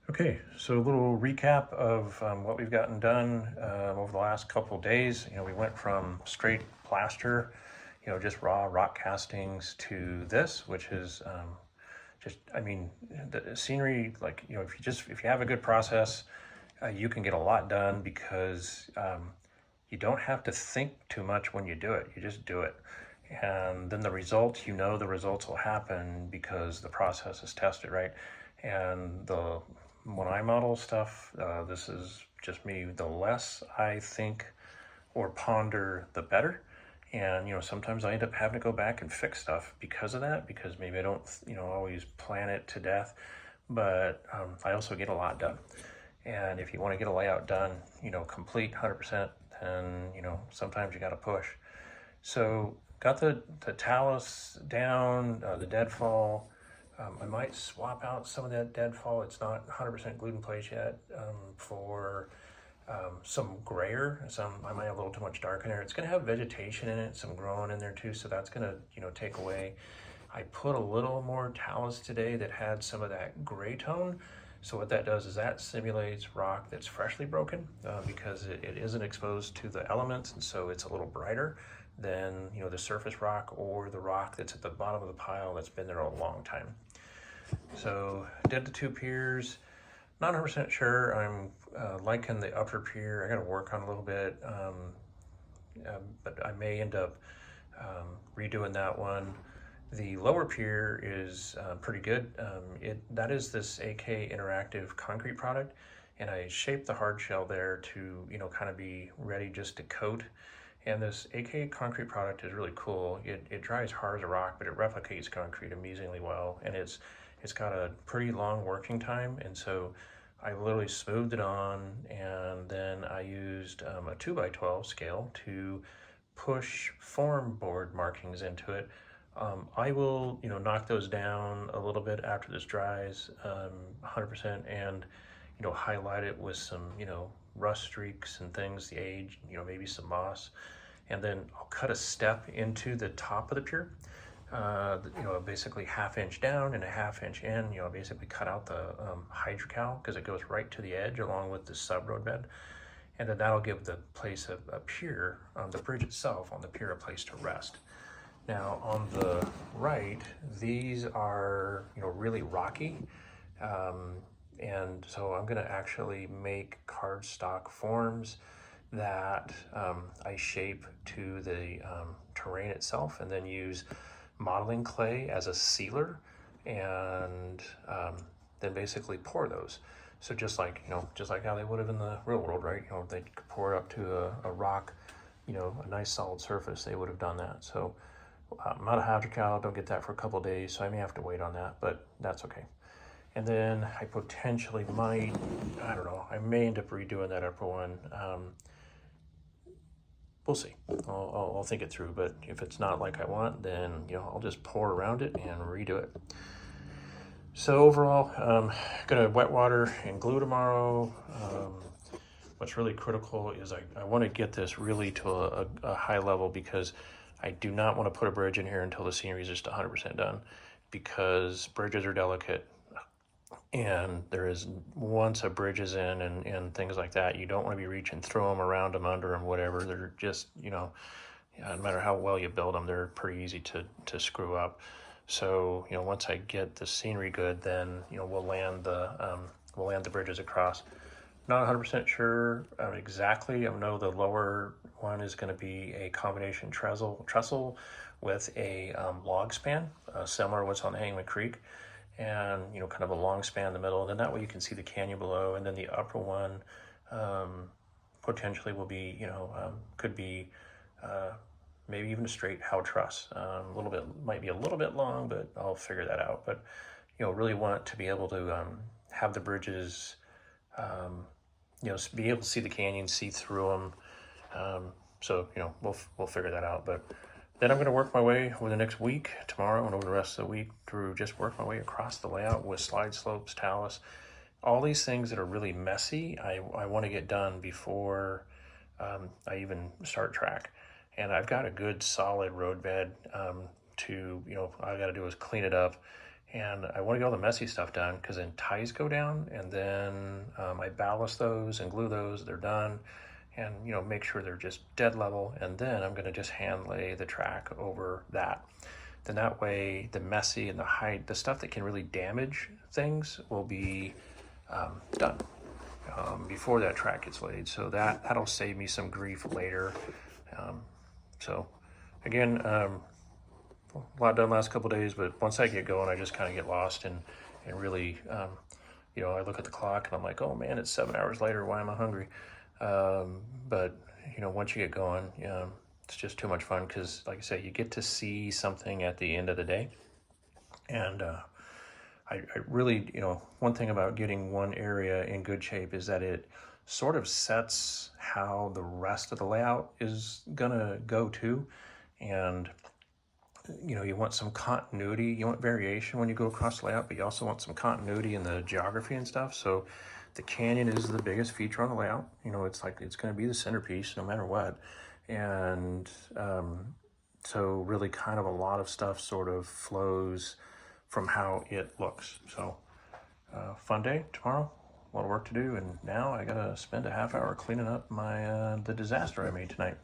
Okay, so a little recap of what we've gotten done over the last couple of days. We went from straight plaster, just raw rock castings to this, which is I mean, the scenery, like, if you have a good process, you can get a lot done because you don't have to think too much when you do it. You just do it. And then the results, the results will happen because the process is tested, right? And when I model stuff, this is just me, the less I think or ponder, the better. And sometimes I end up having to go back and fix stuff because of that, because maybe I don't always plan it to death. But I also get a lot done. And if you want to get a layout done, complete 100%, then sometimes you got to push. So got the talus down, the deadfall. I might swap out some of that deadfall. It's not 100% glued in place yet, for some grayer. I might have a little too much dark in there. It's going to have vegetation in it, some growing in there too, so that's going to take away. I put a little more talus today that had some of that gray tone. So what that does is that simulates rock that's freshly broken, because it isn't exposed to the elements, and so it's a little brighter than the surface rock or the rock that's at the bottom of the pile that's been there a long time. So did the two piers. Not 100% sure. I'm liking the upper pier. I got to work on a little bit, but I may end up redoing that one. The lower pier is pretty good. That is this AK Interactive concrete product, and I shaped the hard shell there to kind of be ready just to coat. And this AK concrete product is really cool. It dries hard as a rock, but it replicates concrete amazingly well, and it's got a pretty long working time. And so I literally smoothed it on, and then I used a 2x12 scale to push form board markings into it. I will, knock those down a little bit after this dries, 100%, and, highlight it with some, rust streaks and things, the age, maybe some moss. And then I'll cut a step into the top of the pier, basically ½ inch down and ½ inch in. Basically cut out the hydrocal, because it goes right to the edge along with the sub road bed. And then that'll give the place a pier, the bridge itself on the pier, a place to rest. Now on the right, these are really rocky, and so I'm going to actually make cardstock forms that I shape to the terrain itself, and then use modeling clay as a sealer, and then basically pour those. So just like how they would have in the real world, right? They could pour it up to a rock, a nice solid surface. They would have done that. So I'm out of hydrocal. Don't get that for a couple of days, so I may have to wait on that, but that's okay. And then I potentially might, I don't know, I may end up redoing that upper one. We'll see. I'll think it through, but if it's not like I want, then I'll just pour around it and redo it. So overall, gonna wet water and glue tomorrow. What's really critical is I want to get this really to a high level, because I do not want to put a bridge in here until the scenery is just 100% done, because bridges are delicate. And there is, once a bridge is in and things like that, you don't want to be reaching through them, around them, under them, whatever. They're just, no matter how well you build them, they're pretty easy to screw up. So, once I get the scenery good, then, we'll land the bridges across. Not 100% sure exactly. I know the lower one is going to be a combination trestle with a log span, similar to what's on the Hangman Creek, and kind of a long span in the middle. And then that way you can see the canyon below. And then the upper one potentially will be, could be maybe even a straight how truss. Might be a little bit long, but I'll figure that out. But really want to be able to have the bridges, be able to see the canyon, see through them. So we'll figure that out. But then I'm going to work my way over the next week, tomorrow and over the rest of the week, through just work my way across the layout with slide slopes, talus, all these things that are really messy. I want to get done before I even start track. And I've got a good solid road bed to, all I got to do is clean it up And I want to get all the messy stuff done because then ties go down, and then I ballast those and glue those. They're done, and make sure they're just dead level. And then I'm going to just hand lay the track over that. Then that way, the messy and the height, the stuff that can really damage things, will be done before that track gets laid. So that'll save me some grief later. So again. A lot done last couple days, but once I get going, I just kind of get lost and really, I look at the clock and I'm like, oh man, it's 7 hours later. Why am I hungry? But once you get going, it's just too much fun because, like I say, you get to see something at the end of the day. And I really, one thing about getting one area in good shape is that it sort of sets how the rest of the layout is gonna go too. And you want some continuity, you want variation when you go across the layout, but you also want some continuity in the geography and stuff. So the canyon is the biggest feature on the layout. It's like it's going to be the centerpiece no matter what. And so really kind of a lot of stuff sort of flows from how it looks. So fun day tomorrow, a lot of work to do. And now I got to spend a half hour cleaning up my the disaster I made tonight.